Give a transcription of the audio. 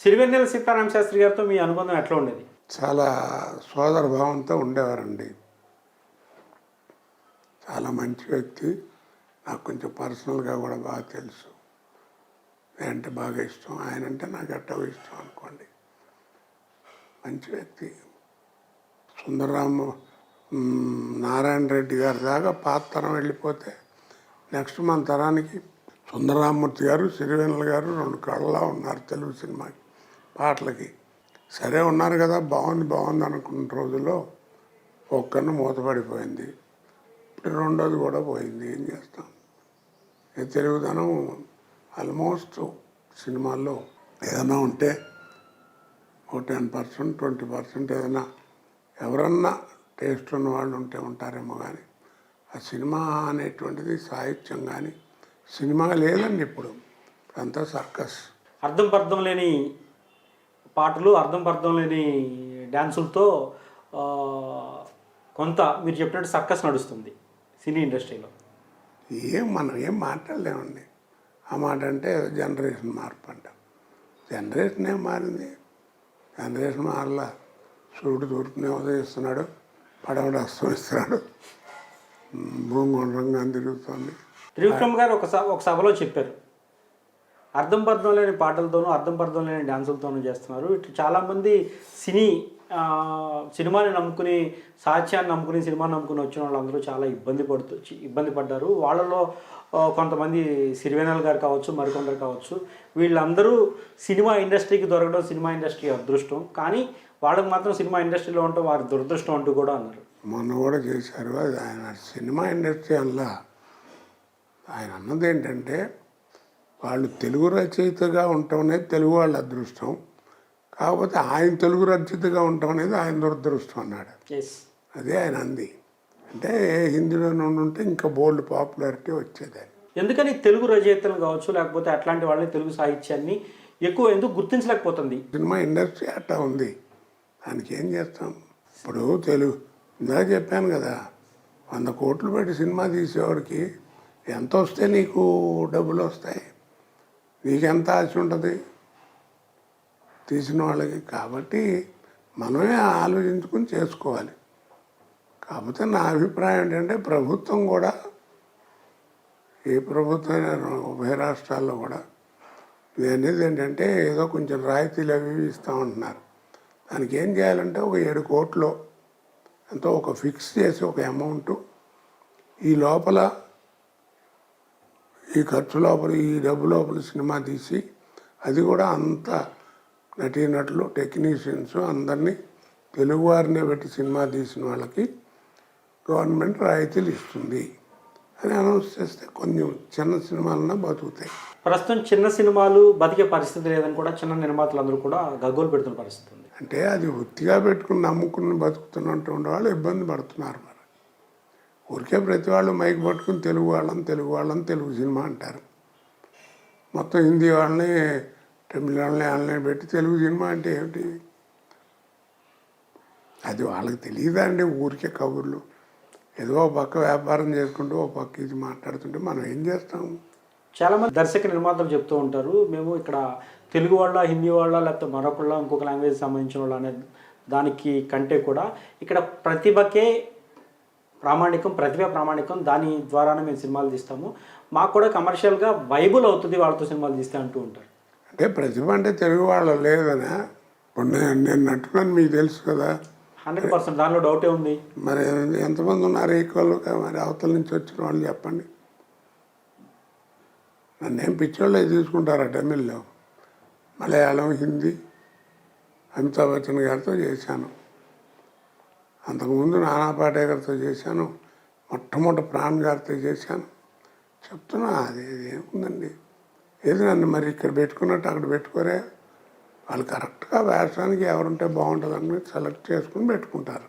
సిరివెన్నెల సీతారామ శాస్త్రి గారితో మీ అనుబంధం ఎట్లా ఉండేది? చాలా సోదర భావంతో ఉండేవారండి. చాలా మంచి వ్యక్తి. నాకు కొంచెం పర్సనల్గా కూడా బాగా తెలుసు. నేనంటే బాగా ఇష్టం, ఆయనంటే నాకు ఎట్టో ఇష్టం అనుకోండి. మంచి వ్యక్తి. సుందరరామ నారాయణ రెడ్డి గారి దాకా పాత తరం వెళ్ళిపోతే నెక్స్ట్ మన తరానికి సుందరరామూర్తి గారు, సిరివెన్నెల గారు రెండు కళ్ళలా ఉన్నారు తెలుగు సినిమాకి, పాటలకి. సరే ఉన్నారు కదా, బాగుంది అనుకున్న రోజుల్లో ఒక్కరిని మూతపడిపోయింది. ఇప్పుడు రెండోది కూడా పోయింది. ఏం చేస్తాం? ఈ తెలుగుదనం ఆల్మోస్ట్ సినిమాల్లో ఏదైనా ఉంటే ఓ 10%, 20% ఏదైనా ఎవరన్నా టేస్ట్ ఉన్న వాళ్ళు ఉంటే ఉంటారేమో. కానీ ఆ సినిమా అనేటువంటిది సాహిత్యం కానీ సినిమా లేదండి ఇప్పుడు. అంతా సర్కస్. అర్థం పర్థం లేని పాటలు, అర్థం పర్థం లేని డ్యాన్సులతో కొంత మీరు చెప్పినట్టు సర్కస్ నడుస్తుంది సినీ ఇండస్ట్రీలో. మనం ఏం మాట్లాడలేమండి. ఆ మాట అంటే జనరేషన్ మార్పు అంట. జనరేషన్ ఏం మారింది? జనరేషన్ మారలా. సూర్యుడు తూర్పునే ఉదయిస్తున్నాడు, పడవడు అస్తమిస్తున్నాడు, భూమి గుండ్రంగా తిరుగుతుంది. త్రివిక్రమ్ గారు ఒక సభలో చెప్పారు, అర్థం పర్థం లేని పాటలతోనూ అర్థం పర్థం లేని డ్యాన్సులతోనూ చేస్తున్నారు. ఇటు చాలామంది సినిమాని నమ్ముకుని, సాహిత్యాన్ని నమ్ముకుని, సినిమాని నమ్ముకుని వచ్చిన వాళ్ళందరూ చాలా ఇబ్బంది పడ్డారు. వాళ్ళలో కొంతమంది సిరివెన్నెల గారు కావచ్చు, మరికొందరు కావచ్చు. వీళ్ళందరూ సినిమా ఇండస్ట్రీకి దొరకడం సినిమా ఇండస్ట్రీ అదృష్టం, కానీ వాళ్ళకి మాత్రం సినిమా ఇండస్ట్రీలో ఉండటం వారి దురదృష్టం అంటూ కూడా అన్నారు. మొన్న కూడా చేశారు. అది ఆయన సినిమా ఇండస్ట్రీ వల్ల ఆయన అన్నది ఏంటంటే, వాళ్ళు తెలుగు రచయితగా ఉండటం అనేది తెలుగు వాళ్ళ అదృష్టం, కాకపోతే ఆయన తెలుగు రచయితగా ఉండటం అనేది ఆయన దురదృష్టం అన్నాడు. అదే ఆయన అంది. అంటే హిందీలో నుండి ఉంటే ఇంకా బోల్డ్ పాపులారిటీ వచ్చేది. ఎందుకని తెలుగు రచయితలు కావచ్చు, లేకపోతే అట్లాంటి వాళ్ళని తెలుగు సాహిత్యాన్ని ఎందుకు గుర్తించలేకపోతుంది సినిమా ఇండస్ట్రీ? అట్టా ఉంది. దానికి ఏం చేస్తాం? ఇప్పుడు తెలుగు ఇందాక చెప్పాను కదా, 100 కోట్లు పెట్టి సినిమా తీసేవాడికి ఎంత వస్తే నీకు డబ్బులు వస్తాయి? నీకెంత ఆశ ఉంటుంది తీసిన వాళ్ళకి? కాబట్టి మనమే ఆలోచించుకుని చేసుకోవాలి. కాకపోతే నా అభిప్రాయం ఏంటంటే, ప్రభుత్వం కూడా, ఏ ప్రభుత్వమైనా ఉభయ రాష్ట్రాల్లో కూడా ఇది అనేది ఏంటంటే, ఏదో కొంచెం రాయితీలు అవి ఇస్తామంటున్నారు. దానికి ఏం చేయాలంటే, ఒక 7 కోట్లు ఎంతో ఒక ఫిక్స్ చేసి ఒక అమౌంట్, ఈ లోపల ఈ ఖర్చు లోపల ఈ డబ్బు లోపల సినిమా తీసి, అది కూడా అంత నటీనటులు, టెక్నీషియన్స్ అందరినీ తెలుగువారినే పెట్టి సినిమా తీసిన వాళ్ళకి గవర్నమెంట్ రాయితీలు ఇస్తుంది అని అనౌన్స్ చేస్తే కొంచెం చిన్న సినిమాలన్నా బతుకుతాయి. ప్రస్తుతం చిన్న సినిమాలు బతికే పరిస్థితి లేదని కూడా చిన్న నిర్మాతలు అందరూ కూడా గగ్గోలు పెడుతున్న పరిస్థితి ఉంది. అంటే అది వృత్తిగా పెట్టుకుని నమ్ముకుని బతుకుతున్నటువంటి వాళ్ళు ఇబ్బంది పడుతున్నారు. మరి ఊరికే ప్రతి వాళ్ళు మైక్ పట్టుకుని తెలుగు వాళ్ళని తెలుగు సినిమా అంటారు. మొత్తం హిందీ వాళ్ళని, తమిళ వాళ్ళని పెట్టి తెలుగు సినిమా అంటే ఏమిటి? అది వాళ్ళకి తెలియదా అండి? ఊరికే కబుర్లు. ఏదో ఒక పక్క వ్యాపారం చేసుకుంటూ ఒక పక్క ఇది మాట్లాడుతుంటే మనం ఏం చేస్తాము? చాలామంది దర్శక నిర్మాతలు చెప్తూ ఉంటారు, మేము ఇక్కడ తెలుగు వాళ్ళ, హిందీ వాళ్ళ, లేకపోతే మరొకళ్ళ, ఇంకొక లాంగ్వేజ్ సంబంధించిన వాళ్ళ అనే దానికి కంటే కూడా ఇక్కడ ప్రతిభ ప్రామాణికం, దాని ద్వారానే మేము సినిమాలు తీస్తాము, మాకు కూడా కమర్షియల్గా వైబుల్ అవుతుంది వాళ్ళతో సినిమాలు తీస్తే అంటూ ఉంటారు. అంటే ప్రతిభ అంటే తెలుగు వాళ్ళు లేదనా? ఇప్పుడు నేను నటులని మీకు తెలుసు కదా. 100% దానిలో డౌటే ఉంది. మరి ఎంతమంది ఉన్నారు ఈక్వల్గా? మరి అవతల నుంచి వచ్చిన వాళ్ళు చెప్పండి. నన్నేం పిచ్చోళ్ళే తీసుకుంటారా? తమిళ్లో, మలయాళం, హిందీ అమితాబ్ బచ్చన్ గారితో చేశాను, అంతకుముందు నానా పాటేకర్తో చేశాను, మొట్టమొదటి ప్రాణ్ గారితో చేశాను. చెప్తున్నా, అది ఏముందండి? ఏది నన్ను మరి ఇక్కడ పెట్టుకున్నట్టు అక్కడ పెట్టుకోరే. వాళ్ళు కరెక్ట్గా వేషానికి ఎవరుంటే బాగుంటుందని సెలెక్ట్ చేసుకుని పెట్టుకుంటారు.